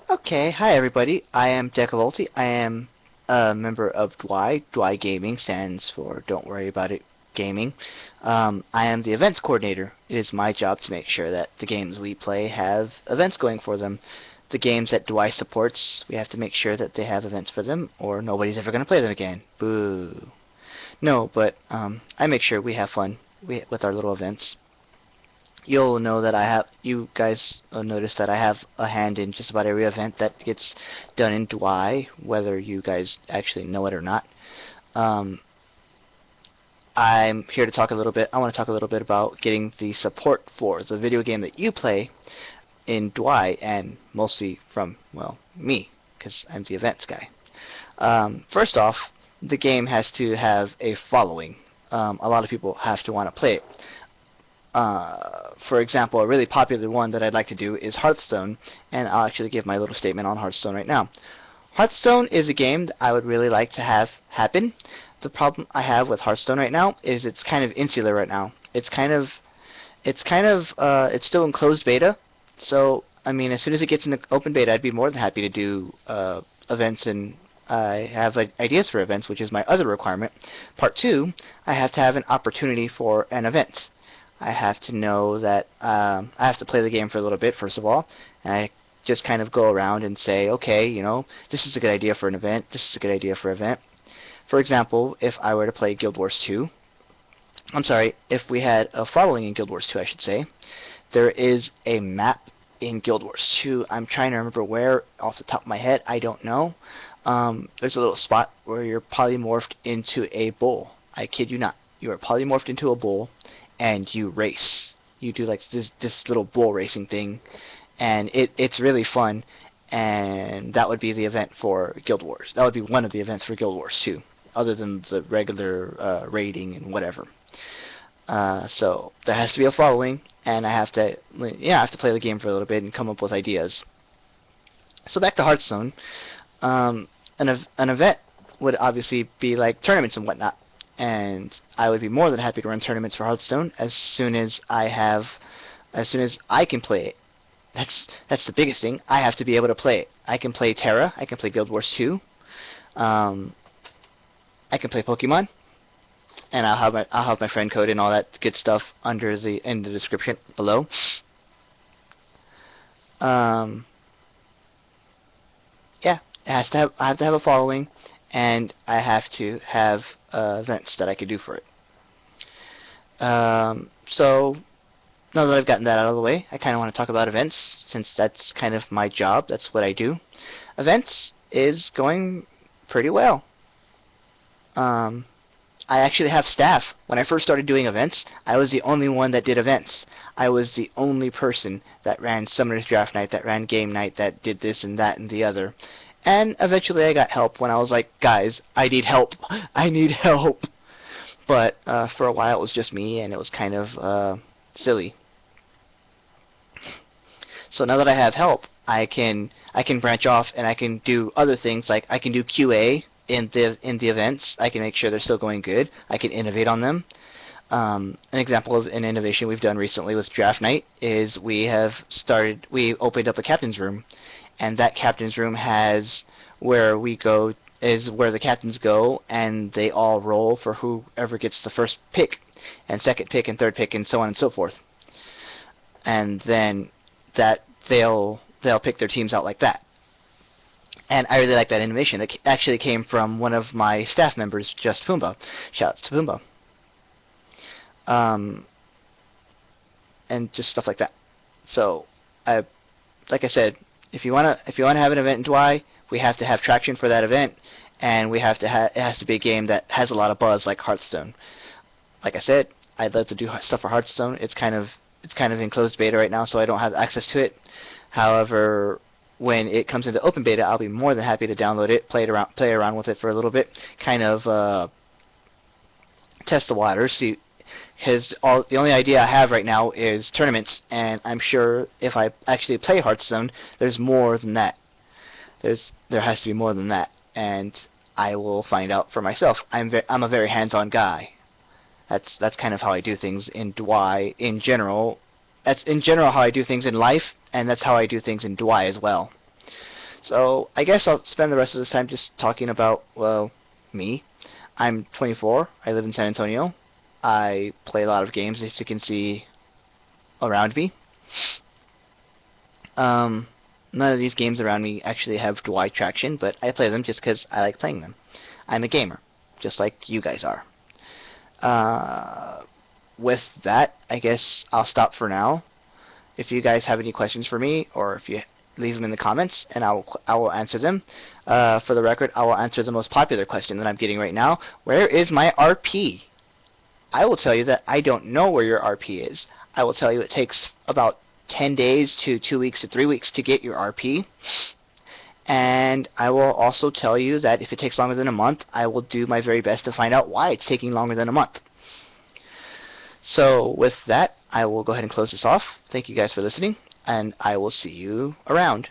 Okay, hi everybody. I am Decavolty. I am a member of DWAI. DWAI Gaming stands for Don't Worry About It Gaming. I am the events coordinator. It is my job to make sure that the games we play have events going for them. The games that DWAI supports, we have to make sure that they have events for them, or nobody's ever going to play them again. Boo. No, but I make sure we have fun with our little events. You'll know that you guys will notice that I have a hand in just about every event that gets done in DWAI, whether you guys actually know it or not. I'm here to talk a little bit. I want to talk a little bit about getting the support for the video game that you play in DWAI, and mostly from, well, me, because I'm the events guy. First off, the game has to have a following. A lot of people have to want to play it. For example, a really popular one that I'd like to do is Hearthstone, and I'll actually give my little statement on Hearthstone right now. Hearthstone is a game that I would really like to have happen. The problem I have with Hearthstone right now is it's kind of insular right now. It's still in closed beta, so I mean, as soon as it gets into open beta, I'd be more than happy to do events, and I have ideas for events, which is my other requirement. Part 2, I have to have an opportunity for an event. I have to know that I have to play the game for a little bit, first of all, and I just kind of go around and say, okay, you know, this is a good idea for an event, this is a good idea for an event. For example, if I were to play Guild Wars 2, if we had a following in Guild Wars 2, I should say, there is a map in Guild Wars 2. I'm trying to remember where, off the top of my head, I don't know. There's a little spot where you're polymorphed into a bull. I kid you not. You are polymorphed into a bull, and you race. You do like this little bull racing thing, and it's really fun, and that would be the event for Guild Wars. That would be one of the events for Guild Wars 2, other than the regular raiding and whatever. So there has to be a following, and I have to play the game for a little bit and come up with ideas. So back to Hearthstone. An event would obviously be like tournaments and whatnot. And I would be more than happy to run tournaments for Hearthstone as soon as I can play it. That's the biggest thing. I have to be able to play it. I can play Tera. I can play Guild Wars 2. I can play Pokemon, and I'll have my friend code and all that good stuff in the description below. Yeah, I have to have a following, and I have to have events that I could do for it. So now that I've gotten that out of the way, I kind of want to talk about events, since that's kind of my job. That's what I do. Events is going pretty well. I actually have staff. When I first started doing events, I was the only one that did events. I was the only person that ran Summoner's Draft Night, that ran Game Night, that did this and that and the other. And eventually I got help when I was like, guys, I need help. I need help. But for a while it was just me, and it was kind of silly. So now that I have help, I can branch off, and I can do other things, like I can do QA in the events. I can make sure they're still going good. I can innovate on them. An example of an innovation we've done recently with Draft Night is we opened up a captain's room. And that captain's room has where the captains go, and they all roll for whoever gets the first pick, and second pick, and third pick, and so on and so forth. And then they'll pick their teams out like that. And I really like that innovation. It actually came from one of my staff members, Just Pumbaa. Shoutouts to Pumbaa. And just stuff like that. So, like I said, if you wanna have an event in DWAI, we have to have traction for that event, and it has to be a game that has a lot of buzz, like Hearthstone. Like I said, I'd love to do stuff for Hearthstone. It's kind of in closed beta right now, so I don't have access to it. However, when it comes into open beta, I'll be more than happy to download it, play around with it for a little bit, kind of test the waters, see. Because the only idea I have right now is tournaments, and I'm sure if I actually play Hearthstone, there's more than that. There has to be more than that, and I will find out for myself. I'm a very hands-on guy. That's kind of how I do things in DWAI in general. That's in general how I do things in life, and that's how I do things in DWAI as well. So I guess I'll spend the rest of this time just talking about, well, me. I'm 24. I live in San Antonio. I play a lot of games, as you can see around me. None of these games around me actually have DWAI traction, but I play them just because I like playing them. I'm a gamer, just like you guys are. With that, I guess I'll stop for now. If you guys have any questions for me, or if you leave them in the comments, and I will answer them. For the record, I will answer the most popular question that I'm getting right now. Where is my RP? I will tell you that I don't know where your RP is. I will tell you it takes about 10 days to 2 weeks to 3 weeks to get your RP. And I will also tell you that if it takes longer than a month, I will do my very best to find out why it's taking longer than a month. So with that, I will go ahead and close this off. Thank you guys for listening, and I will see you around.